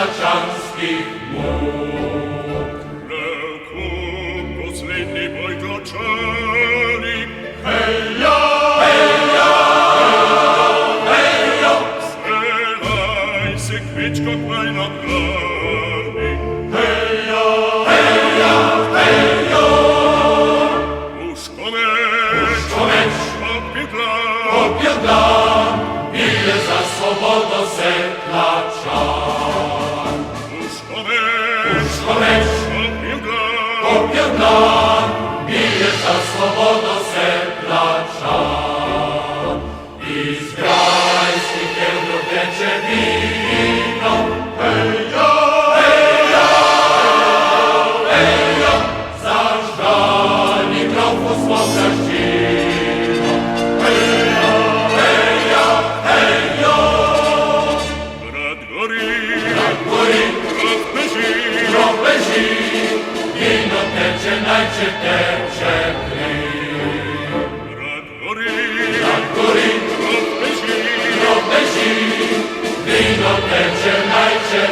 tatrzańskich mógł. Ręku posledni boj toczyli. Hejo, hejo, hejo, Strzelaj się, kwiczko kraj nad grani. hejo, hejo, hejo. Łóżko mecz, opiedla, Obiadam, ile za swobodę setla czar. łóżko mecz, Szkomecz, opiedla, obiadam, ile za swobodę setla czar. I z grajskich kiełdów tecze wino. Hejo, hejo, hejo, zażgali krowu smoka ścino. Hejo, hejo, hejo, brat gori, góry, brat leży. drobezi, wino tecze, najcie tecze krwi. Brat gori, Góry, brat leży. drobezi, wino tecze, najcie